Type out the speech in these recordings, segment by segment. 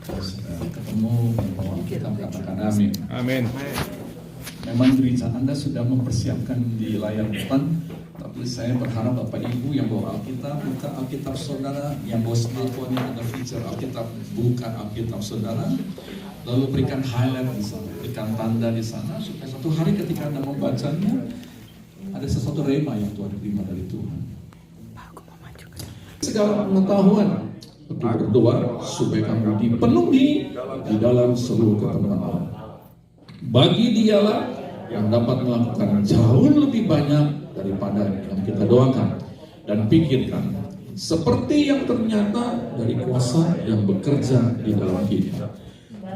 ketemu bahwa kita mengatakan amin. Amin. Memang gereja Anda sudah mempersiapkan di layar depan, tapi saya berharap Bapak Ibu yang bawa Alkitab, buka Alkitab saudara, yang bawa smartphone yang ada feature Alkitab, buka Alkitab saudara, lalu berikan highlight di sana, berikan tanda di sana, supaya suatu hari ketika Anda membacanya, ada sesuatu rema yang Tuhan terima dari Tuhan. Segala pengetahuan, aku berdoa supaya kamu dipenuhi di dalam seluruh ketenaran Allah. Bagi Dialah yang dapat melakukan jauh lebih banyak daripada yang kita doakan dan pikirkan, seperti yang ternyata dari kuasa yang bekerja di dalam kita.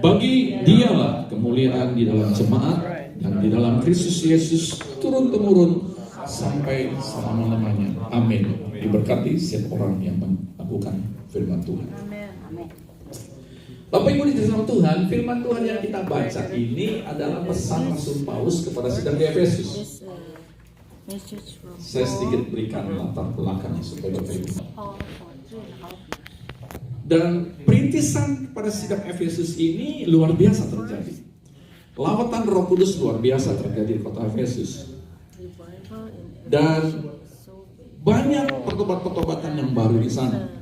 Bagi Dialah kemuliaan di dalam jemaat dan di dalam Kristus Yesus turun-temurun sampai selama-lamanya. Amin. Diberkati setiap orang yang melakukan firman Tuhan. Bapak Ibu di dalam Tuhan, firman Tuhan yang kita baca ini adalah pesan Rasul Paulus kepada sidang di Efesus. Saya sedikit berikan latar belakangnya supaya Bapak Ibu. Dan perintisan pada sidang Efesus ini luar biasa terjadi. Lawatan Roh Kudus luar biasa terjadi di kota Efesus. Dan banyak pertobatan-pertobatan yang baru di sana.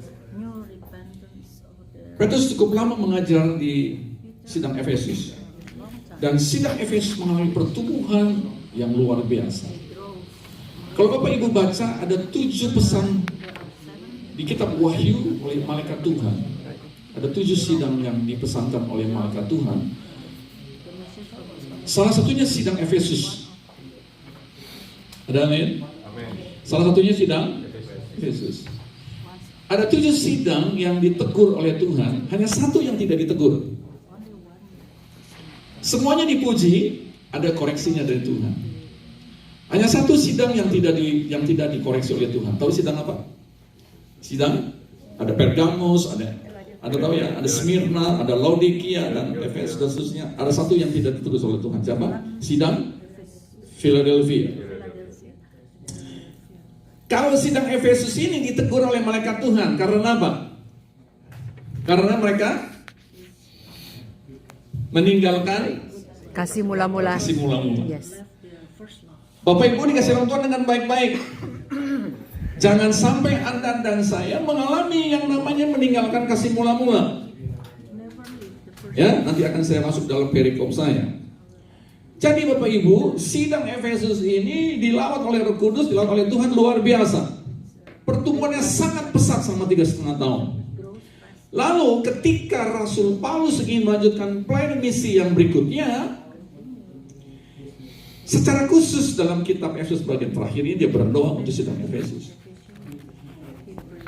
Petrus cukup lama mengajar di sidang Efesus. Dan sidang Efesus mengalami pertumbuhan yang luar biasa. Kalau Bapak Ibu baca, ada 7 pesan di kitab Wahyu oleh malaikat Tuhan. Ada 7 sidang yang dipesankan oleh malaikat Tuhan. Salah satunya sidang Efesus. Ada amin? Salah satunya sidang Efesus. Ada 7 sidang yang ditegur oleh Tuhan, hanya 1 yang tidak ditegur. Semuanya dipuji, ada koreksinya dari Tuhan. Hanya 1 sidang yang tidak dikoreksi oleh Tuhan. Tahu sidang apa? Sidang ada Pergamos, ada tahu ya, ada Smyrna, ada Laodikia dan Efesus dan seterusnya. Ada 1 yang tidak ditegur oleh Tuhan. Siapa? Sidang Philadelphia. Kalau sidang Efesus ini ditegur oleh malaikat Tuhan, karena apa? Karena mereka meninggalkan kasih mula-mula. Yes. Bapak Ibu dikasih orang Tuhan dengan baik-baik. Jangan sampai Anda dan saya mengalami yang namanya meninggalkan kasih mula-mula. Ya, nanti akan saya masuk dalam perikop saya. Jadi Bapak Ibu, sidang Efesus ini dilawat oleh Roh Kudus, dilawat oleh Tuhan luar biasa. Pertumbuhannya sangat pesat selama 3,5 tahun. Lalu ketika Rasul Paulus ingin melanjutkan pelayanan misi yang berikutnya, secara khusus dalam kitab Efesus bagian terakhir ini dia berdoa untuk sidang Efesus.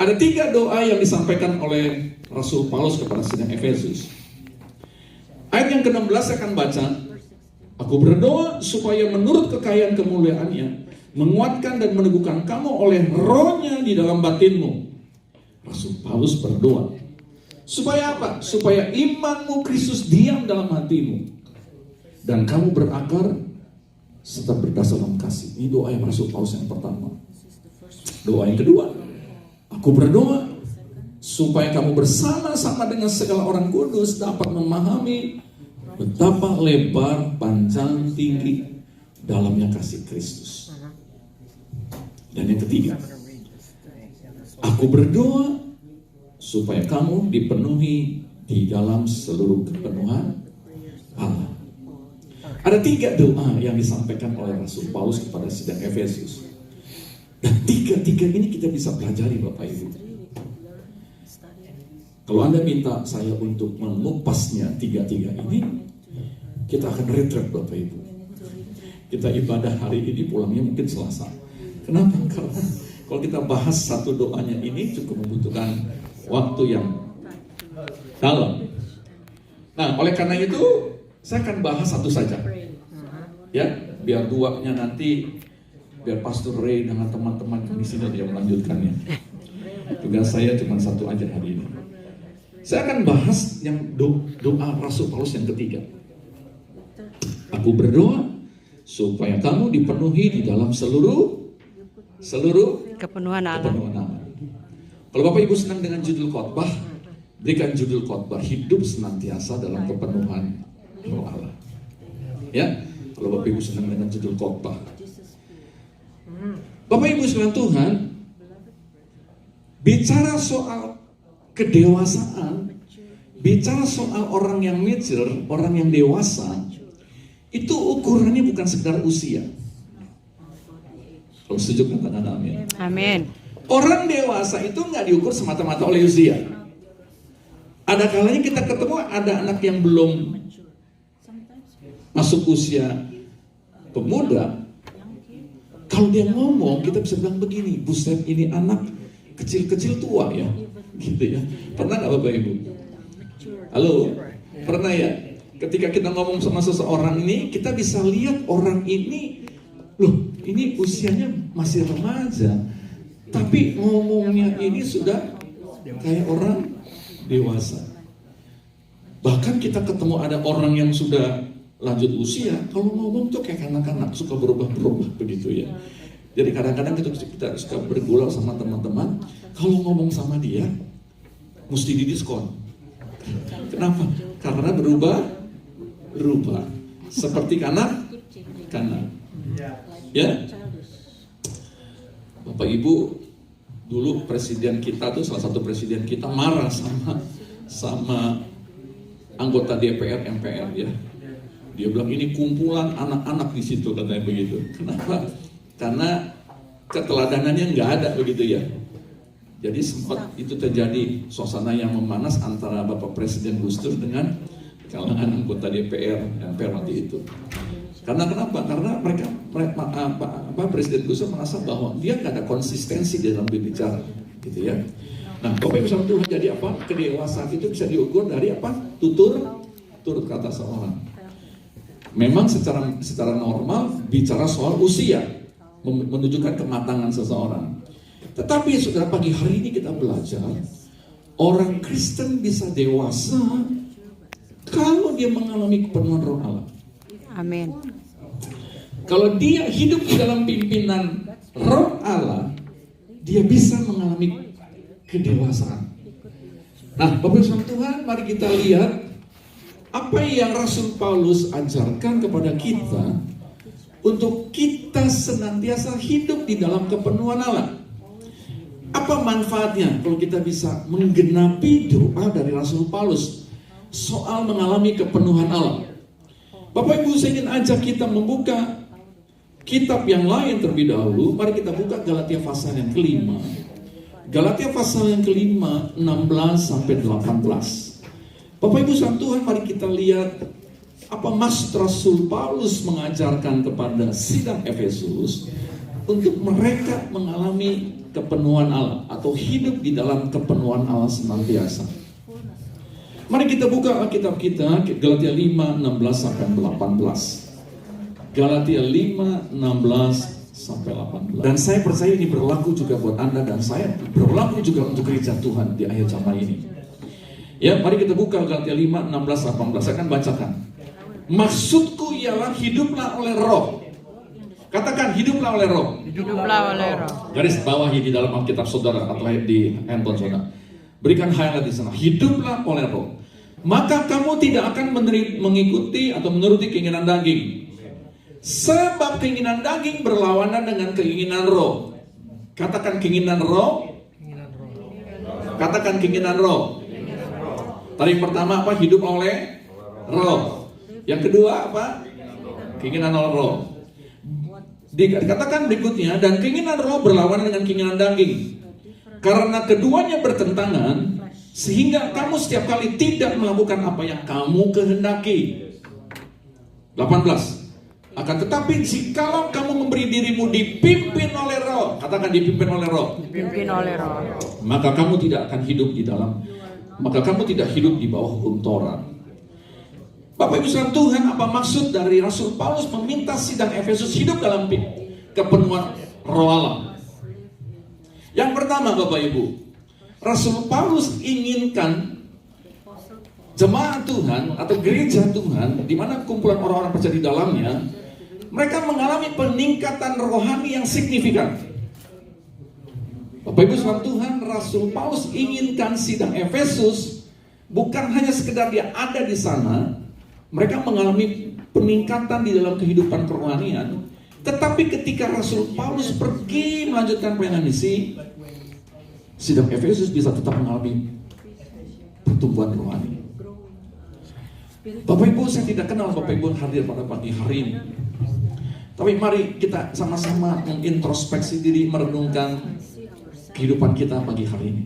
Ada 3 doa yang disampaikan oleh Rasul Paulus kepada sidang Efesus. Ayat yang ke-16 saya akan baca. Aku berdoa supaya menurut kekayaan kemuliaannya menguatkan dan meneguhkan kamu oleh rohnya di dalam batinmu. Rasul Paulus berdoa. Supaya apa? Supaya imanmu Kristus diam dalam hatimu. Dan kamu berakar serta berdasar dalam kasih. Ini doa yang Rasul Paulus yang pertama. Doa yang kedua. Aku berdoa supaya kamu bersama-sama dengan segala orang kudus dapat memahami betapa lebar, panjang, tinggi dalamnya kasih Kristus. Dan yang ketiga, aku berdoa supaya kamu dipenuhi di dalam seluruh kepenuhan Allah. Ada 3 doa yang disampaikan oleh Rasul Paulus kepada sidang Efesus. Dan 3 ini kita bisa pelajari Bapak Ibu. Kalau Anda minta saya untuk mengupasnya 3 ini, kita akan retret Bapak Ibu. Kita ibadah hari ini, pulangnya mungkin Selasa. Kenapa? Karena kalau kita bahas satu doanya ini cukup membutuhkan waktu yang dalam. Nah, oleh karena itu saya akan bahas satu saja. Ya, biar 2-nya nanti biar Pastor Ray dengan teman-teman di sini dia melanjutkannya. Tugas saya cuma 1 aja hari ini. Saya akan bahas yang doa Rasul Paulus yang ketiga. Aku berdoa supaya kamu dipenuhi di dalam seluruh kepenuhan Allah. Kalau Bapak Ibu senang dengan judul khotbah, berikan judul khotbah, hidup senantiasa dalam kepenuhan Roh Allah. Ya, kalau Bapak Ibu senang dengan judul khotbah. Bapak Ibu sekalian Tuhan, bicara soal kedewasaan, bicara soal orang yang mature, orang yang dewasa, itu ukurannya bukan sekedar usia. Kalau setuju katakan amin. Amin. Orang dewasa itu nggak diukur semata-mata oleh usia. Ada kalanya kita ketemu ada anak yang belum masuk usia pemuda. Kalau dia ngomong, kita bisa bilang begini, buset ini anak kecil-kecil tua ya, gitu ya. Pernah nggak Bapak Ibu? Halo, pernah ya? Ketika kita ngomong sama seseorang ini, kita bisa lihat orang ini, loh, ini usianya masih remaja, tapi ngomongnya ini sudah kayak orang dewasa. Bahkan kita ketemu ada orang yang sudah lanjut usia, kalau ngomong tuh kayak anak-anak, suka berubah-berubah begitu ya. Jadi kadang-kadang kita suka bergurau sama teman-teman, kalau ngomong sama dia, mesti didiskon. Kenapa? Karena berubah. Seperti kanak. Ya. Bapak Ibu, dulu presiden kita tuh, salah satu presiden kita marah sama anggota DPR, MPR ya. Dia bilang ini kumpulan anak-anak di situ, katanya begitu. Kenapa? Karena keteladanannya nggak ada begitu ya. Jadi sempat itu terjadi suasana yang memanas antara Bapak Presiden Gus Dur dengan kalangan anggota DPR, MPR waktu itu. Karena kenapa? Karena mereka Presiden Gus Dur merasa bahwa dia nggak ada konsistensi dalam berbicara, gitu ya. Nah, Bapak Ibu sama Tuhan, jadi apa? Kedewasaan itu bisa diukur dari apa? Turut kata seorang. Memang secara normal bicara soal usia, menunjukkan kematangan seseorang. Tetapi saudara, pagi hari ini kita belajar orang Kristen bisa dewasa kalau dia mengalami kepenuhan Roh Allah. Amin. Kalau dia hidup di dalam pimpinan Roh Allah, dia bisa mengalami kedewasaan. Nah, Bapak Ibu Tuhan, mari kita lihat apa yang Rasul Paulus ajarkan kepada kita untuk kita senantiasa hidup di dalam kepenuhan Allah. Apa manfaatnya kalau kita bisa menggenapi doa dari Rasul Paulus soal mengalami kepenuhan Allah? Bapak Ibu, saya ingin ajak kita membuka kitab yang lain terlebih dahulu. Mari kita buka Galatia pasal yang kelima. Galatia pasal yang kelima, 16 sampai 18. Bapak Ibu sama Tuhan, mari kita lihat apa maksud Rasul Paulus mengajarkan kepada sidang Efesus untuk mereka mengalami kepenuhan Allah atau hidup di dalam kepenuhan Allah senantiasa. Mari kita buka Alkitab kita, Galatia 5, 16 sampai 18. Galatia 5, 16 sampai 18. Dan saya percaya ini berlaku juga buat Anda dan saya, berlaku juga untuk gereja Tuhan di akhir zaman ini. Ya, mari kita buka Galatia 5, 16, 18. Saya akan bacakan. Maksudku ialah hiduplah oleh Roh. Katakan hiduplah oleh Roh. Hiduplah oleh Roh. Garis bawahi di dalam Alkitab saudara atau di handphone saudara. Berikan highlight di sana. Hiduplah oleh Roh. Maka kamu tidak akan mengikuti atau menuruti keinginan daging. Sebab keinginan daging berlawanan dengan keinginan Roh. Katakan keinginan Roh. Katakan keinginan Roh. Tadi yang pertama apa? Hidup oleh Roh. Yang kedua apa? Keinginan oleh Roh. Dikatakan berikutnya, dan keinginan Roh berlawanan dengan keinginan daging. Karena keduanya bertentangan, sehingga kamu setiap kali tidak melakukan apa yang kamu kehendaki. 18. Akan tetapi jikalau kamu memberi dirimu dipimpin oleh Roh, katakan dipimpin oleh Roh. Dipimpin oleh Roh. Maka kamu tidak akan hidup di dalam, maka kamu tidak hidup di bawah hukum Taurat. Bapak Ibu sekalian Tuhan, apa maksud dari Rasul Paulus meminta sidang Efesus hidup dalam kepenuhan Roh Allah? Yang pertama Bapak Ibu, Rasul Paulus inginkan jemaat Tuhan atau gereja Tuhan, di mana kumpulan orang-orang percaya di dalamnya, mereka mengalami peningkatan rohani yang signifikan. Bapak Ibu sekalian Tuhan, Rasul Paulus inginkan sidang Efesus Bukan hanya sekedar dia ada di sana, mereka mengalami peningkatan di dalam kehidupan kerohanian. Tetapi ketika Rasul Paulus pergi melanjutkan pelayanan misi, sidang Efesus bisa tetap mengalami pertumbuhan rohani. Bapak Ibu, saya tidak kenal Bapak Ibu hadir pada pagi hari ini. Tapi mari kita sama-sama mengintrospeksi diri, merenungkan kehidupan kita pagi hari ini.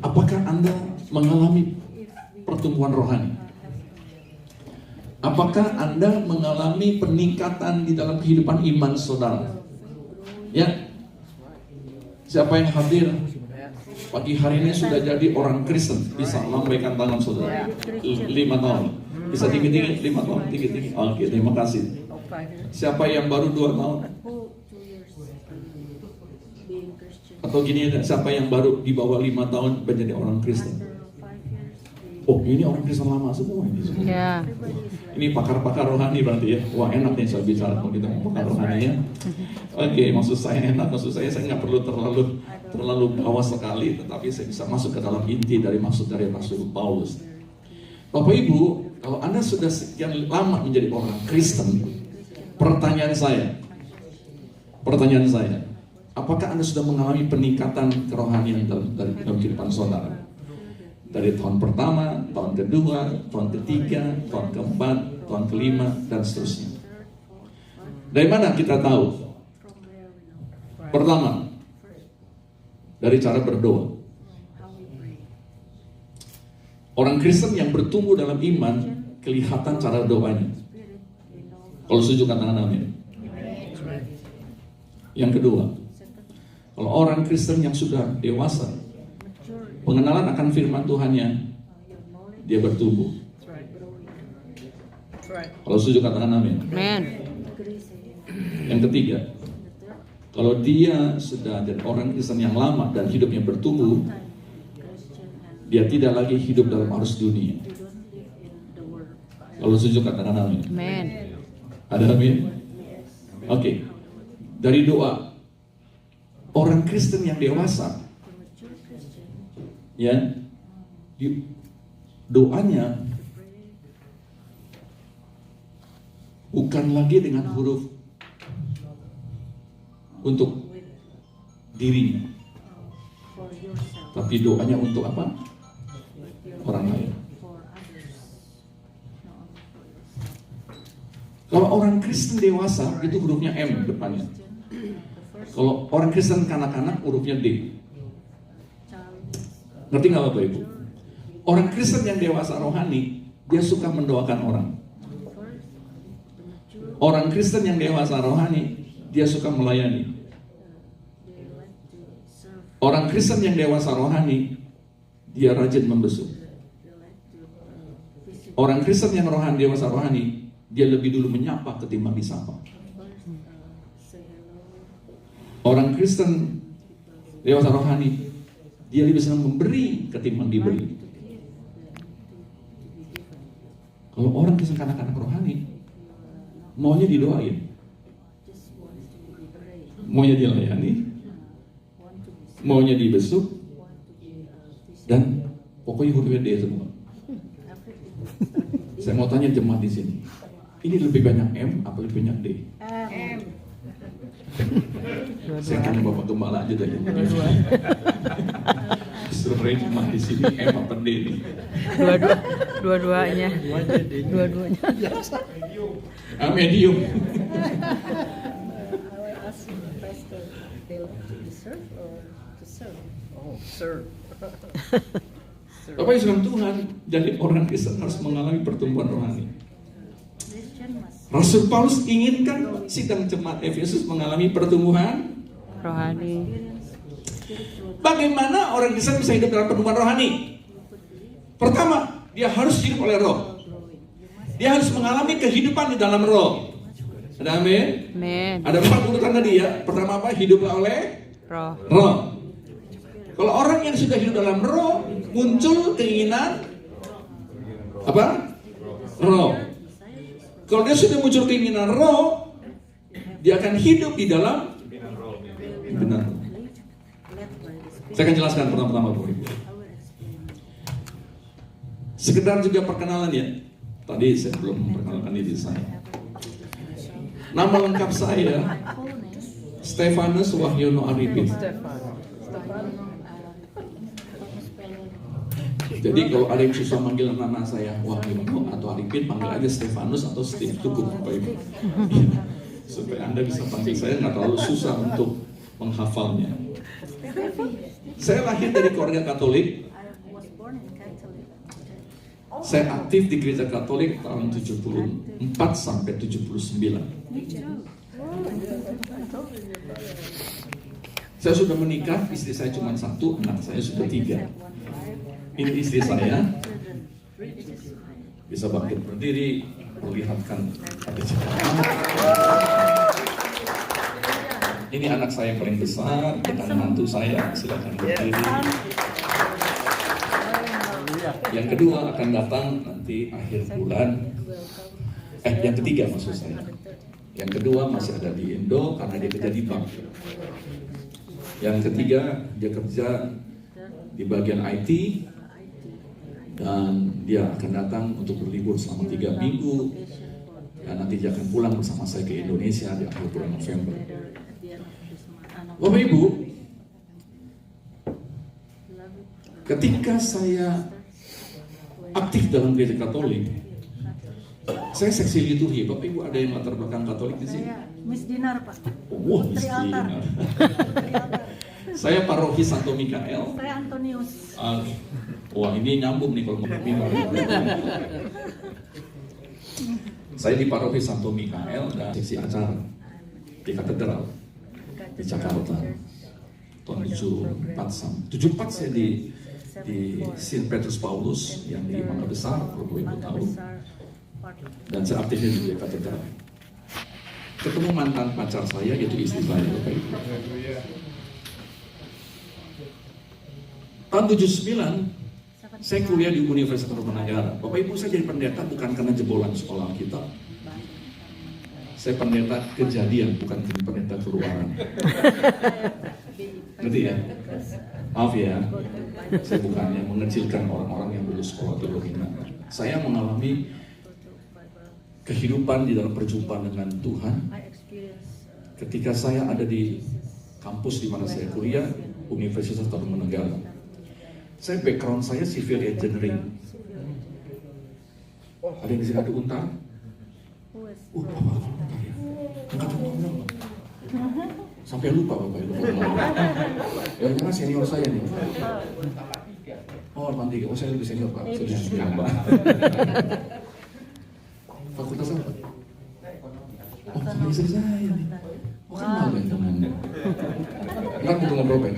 Apakah Anda mengalami pertumbuhan rohani? Apakah Anda mengalami peningkatan di dalam kehidupan iman saudara? Ya, siapa yang hadir pagi hari ini sudah jadi orang Kristen? Bisa lambaikan tangan saudara. 5 tahun. Bisa tinggi-tinggi, 5 tahun, tinggi-tinggi. Oke, terima kasih. Siapa yang baru 2 tahun? Atau gini, siapa yang baru di bawah 5 tahun menjadi orang Kristen? Oh, ini orang Kristen lama semua ini. Ya. Ini pakar-pakar rohani berarti ya. Wah, enak nih saya bicara kalau kita pakar rohani ya. Oke, maksud saya enak, maksud saya nggak perlu terlalu bawah sekali, tetapi saya bisa masuk ke dalam inti dari maksud dari Rasul Paulus. Bapak Ibu, kalau Anda sudah sekian lama menjadi orang Kristen, pertanyaan saya, apakah Anda sudah mengalami peningkatan kerohanian dalam kehidupan saudara? Dari tahun pertama, tahun kedua, tahun ketiga, tahun keempat, tahun kelima, dan seterusnya. Dari mana kita tahu? Pertama, dari cara berdoa. Orang Kristen yang bertumbuh dalam iman, kelihatan cara doanya. Kalau setuju katakan amin. Yang kedua, kalau orang Kristen yang sudah dewasa, pengenalan akan firman Tuhannya, dia bertumbuh. Kalau setuju katakan amin. Amen. Yang ketiga, kalau dia sudah jadi orang Kristen yang lama dan hidupnya bertumbuh, dia tidak lagi hidup dalam arus dunia. Kalau setuju katakan amin. Amen. Ada amin? Oke. Dari doa, orang Kristen yang dewasa, ya, doanya bukan lagi dengan huruf untuk dirinya, tapi doanya untuk apa? Orang lain. Kalau orang Kristen dewasa itu hurufnya M depannya. Kalau orang Kristen kanak-kanak hurufnya D. Ngerti nggak Bapak Ibu? Orang Kristen yang dewasa rohani, dia suka mendoakan orang. Orang Kristen yang dewasa rohani, dia suka melayani. Orang Kristen yang dewasa rohani, dia rajin membesuk. Orang Kristen yang dewasa rohani, dia lebih dulu menyapa ketimbang disapa. Orang Kristen dewasa rohani, dia lebih senang memberi ketimbang diberi. Kalau orang Kristen kanak-kanak rohani, maunya didoain, maunya dilayani, maunya dibesuk, dan pokoknya hurufnya D semua. Saya mau tanya jemaat di sini, ini lebih banyak M apa lebih banyak D? M. Saya tanya Bapak Gembala aja tadi. Suruh jemaat di sini M apa D nih? Dua-duanya. Medium. I ask Pastor, they like to be served or to serve? Oh, serve. Bapak Yesus Tuhan, jadi orang Kristen harus mengalami pertumbuhan rohani. Rasul Paulus inginkan sidang jemaat Efesus mengalami pertumbuhan Rohani. Bagaimana orang Kristen bisa hidup dalam pertumbuhan rohani? Pertama, dia harus hidup oleh Roh. Dia harus mengalami kehidupan di dalam Roh. Ada amin? Amen. Ada 4 urutan tadi ya. Pertama apa? Hiduplah oleh Roh. Roh. Kalau orang yang sudah hidup dalam Roh, muncul keinginan apa? Roh. Kalau dia sudah muncul keinginan Roh, dia akan hidup di dalam benar. Saya akan jelaskan pertama-tama Bapak Ibu. Sekedar juga perkenalan ya. Tadi saya belum memperkenalkan diri saya. Nama lengkap saya Stefanus Wahyono Arifin. Jadi kalau ada yang susah manggil nama saya Wahyono atau Arifin, panggil aja Stefanus atau Steve, cukup Bapak Ibu. Supaya Anda bisa panggil saya nggak terlalu susah untuk menghafalnya. Saya lahir dari keluarga Katolik. Saya aktif di gereja Katolik tahun 74 sampai 79. Saya sudah menikah, istri saya cuma satu, anak saya sudah 3. Ini istri saya, bisa bangkit berdiri, perlihatkan ada ciptaan. Ini anak saya yang paling besar, dan mantu saya, silakan berdiri. Yang kedua akan datang nanti akhir bulan. Yang ketiga maksud saya. Yang kedua masih ada di Indo karena dia kerja di bank. Yang ketiga dia kerja di bagian IT dan dia akan datang untuk berlibur selama 3 minggu dan nanti dia akan pulang bersama saya ke Indonesia di akhir bulan November. Bapak Ibu, ketika saya aktif dalam gereja Katolik, saya seksi liturgi. Bapak Ibu ada yang latar belakang Katolik di sini? Miss Dinar, Pak. Wah, Miss Dinar. Saya paroki Santo Mikael. Saya Antonius. Wah, ini nyambung nih kalau mau pindah. Saya di paroki Santo Mikael dan seksi acara di katedral di Jakarta. Tahun 74 saya di St. Petrus Paulus yang di Mangga Besar, kalau Ibu tahu. Dan saya aktifnya di katedral. Ketemu mantan pacar saya, yaitu istri saya, Bapak Ibu. Tahun 79, saya kuliah di Universitas Tarumanagara. Bapak Ibu, saya jadi pendeta bukan karena jebolan sekolah kita. Saya pendeta kejadian, bukan pendeta keluaran. Ngerti ya? Maaf ya, saya bukannya mengecilkan orang-orang yang lulus sekolah teologi. Saya mengalami kehidupan di dalam perjumpaan dengan Tuhan ketika saya ada di kampus di mana saya kuliah, Universitas Tarumanagara. Saya background saya civil engineering. Ada yang di sini ada untar? Bapak, angkat untar. Sampai lupa Bapak Ibu. Ya karena senior saya nih. Oh, mandi. Oh, saya lebih senior Pak. Saya lebih senior Pak. Fakultas apa? Oh, sama istri saya nih. Oh, kenal ya temannya. Ntar kita ngobrol Pak.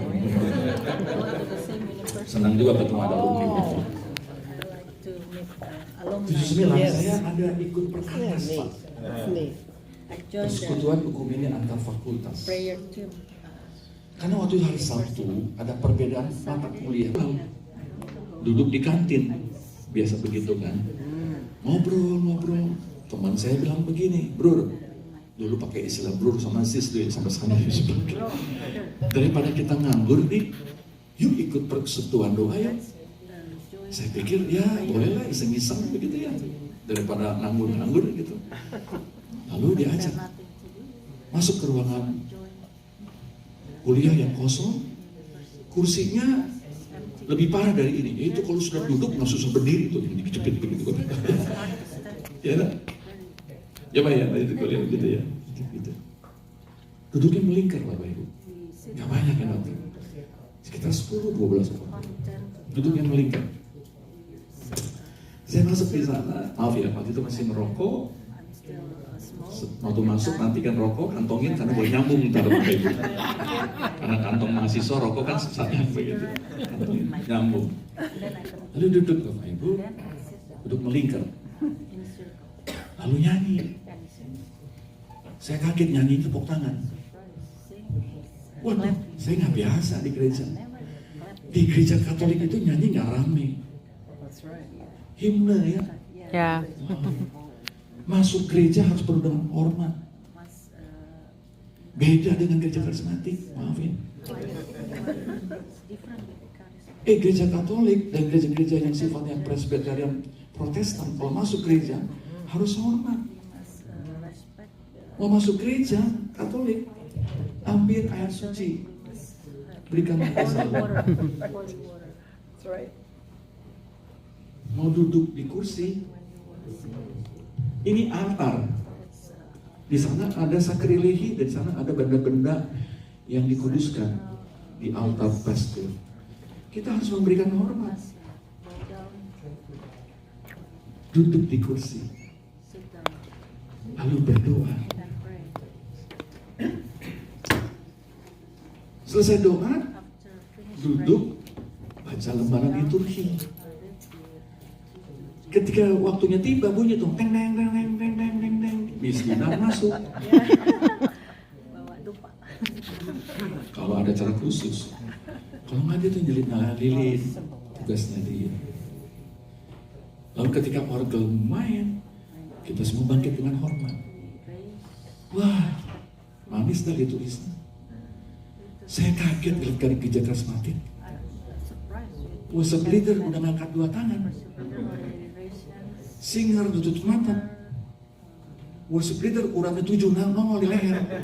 Senang juga ketemu ada alumni. 79 saya ada ikut perkantas Pak. Persekutuan hukum ini antar fakultas. Karena waktu hari Sabtu ada perbedaan mata kuliah. Duduk di kantin, biasa begitu kan. Ngobrol. Teman saya bilang begini, bro, dulu pakai istilah bro sama sis dulu sampai sana. Daripada kita nganggur nih, yuk ikut persekutuan doa ya. Saya pikir ya bolehlah iseng-iseng begitu ya, daripada nganggur gitu. Lalu diajak masuk ke ruangan kuliah yang kosong, kursinya lebih parah dari ini. Itu kalau sudah duduk nggak susah berdiri tuh, yang dikejepit begitu. Ya, ya Pak ya, itu kuliah gitu ya. Gitu. Duduknya melingkar Bapak Ibu, nggak banyak yang datang, sekitar 10-12 orang. Duduknya melingkar. Saya masuk di sana, maaf ya, waktu itu masih merokok. Waktu masuk nanti kan rokok kantongin karena boleh nyambung ntar Bapak Ibu. Karena kantong mahasiswa rokok kan susahnya begitu, kantongin nyambung. Lalu duduk Bapak Ibu, duduk melingkar. Lalu nyanyi. Saya kaget nyanyi tepuk tangan. Waduh, saya nggak biasa di gereja. Di gereja Katolik itu nyanyi nggak rame. Himne ya. Ya. Masuk gereja harus penuh dengan hormat. Beda dengan gereja karismatik, maafin. Gereja Katolik dan gereja-gereja yang sifatnya Presbyterian Protestan, kalau masuk gereja harus hormat. Mau masuk gereja Katolik, ambil air suci, berikan mereka salam. That's right. Mau duduk di kursi, ini altar. Di sana ada sakrilehi, dan di sana ada benda-benda yang dikuduskan di altar pastor. Kita harus memberikan hormat. Duduk di kursi, lalu berdoa. Selesai doa, duduk, baca lembaran liturgi. Ketika waktunya tiba, bunyi tuh teng teng teng teng teng teng teng teng, miskinan masuk. Bawa dupa. Kalau ada cara khusus, kalau nggak dia tuh nyala lilin, tugasnya dia. Lalu ketika orgel main, kita semua bangkit dengan hormat. Wah, manis dari tulisnya. Saya kaget lihat gereja karismatik. Worship leader udah ngangkat 2 tangan. Singer tutup mata. Worship leader uratnya 7 nongol di leher.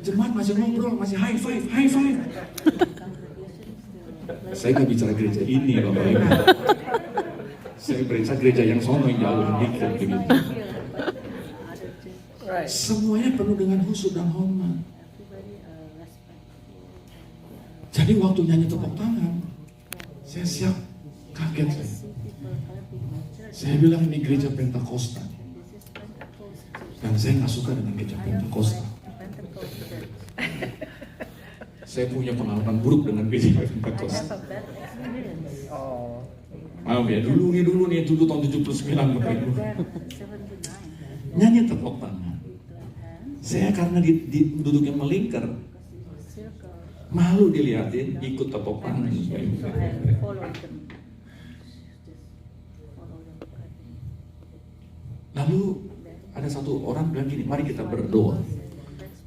Jemaat masih ngobrol, masih high five, high five. Saya nggak bicara gereja ini, Bapak Ibu. Saya bicara gereja yang sono yang jauh dikit begitu. Semuanya penuh dengan khusyuk dan hormat. Jadi waktu nyanyi tepuk tangan, saya siap, kaget saya. Saya bilang ini gereja Pentakosta, dan saya nggak suka dengan gereja Pentakosta. Saya punya pengalaman buruk dengan gereja Pentakosta. Maaf ya, dulu tahun 79 Bapak Ibu. Nyanyi tepuk tangan. Saya karena duduknya melingkar, malu dilihatin, ikut tepuk tangan. Lalu ada satu orang bilang gini, mari kita berdoa.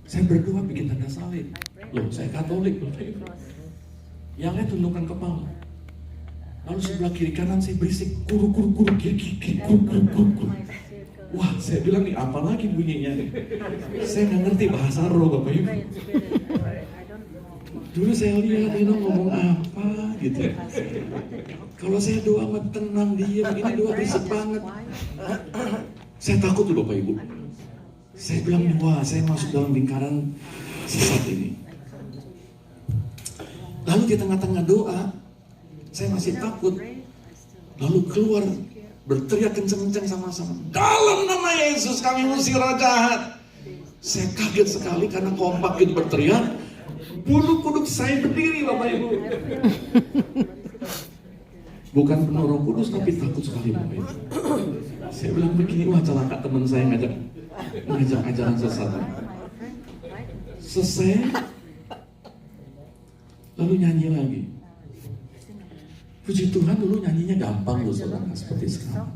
Saya berdoa bikin tanda salib. Loh, saya Katolik. Yang lain tundukkan kepala. Lalu sebelah kiri kanan saya berisik, kuru. Wah, saya bilang nih apa lagi bunyinya nih? Saya nggak ngerti bahasa roh, Bapak Ibu. Dulu saya lihat ini ngomong apa gitu. Kalau saya doa tenang diam, ini doa berisik banget. Saya takut tuh Bapak Ibu. Saya bilang, wah saya masuk dalam lingkaran sesat ini. Lalu di tengah-tengah doa, saya masih takut. Lalu keluar, berteriak kenceng-kenceng sama-sama. Dalam nama Yesus kami usir roh jahat. Saya kaget sekali karena kompak itu berteriak. Bulu kuduk saya berdiri Bapak Ibu. Bukan penuh Roh Kudus tapi takut sekali Bapak Ibu. Saya bilang begini, wah celaka teman saya ngajak ajaran sesat. Selesai, lalu nyanyi lagi. Puji Tuhan dulu nyanyinya gampang loh saudara, seperti sekarang.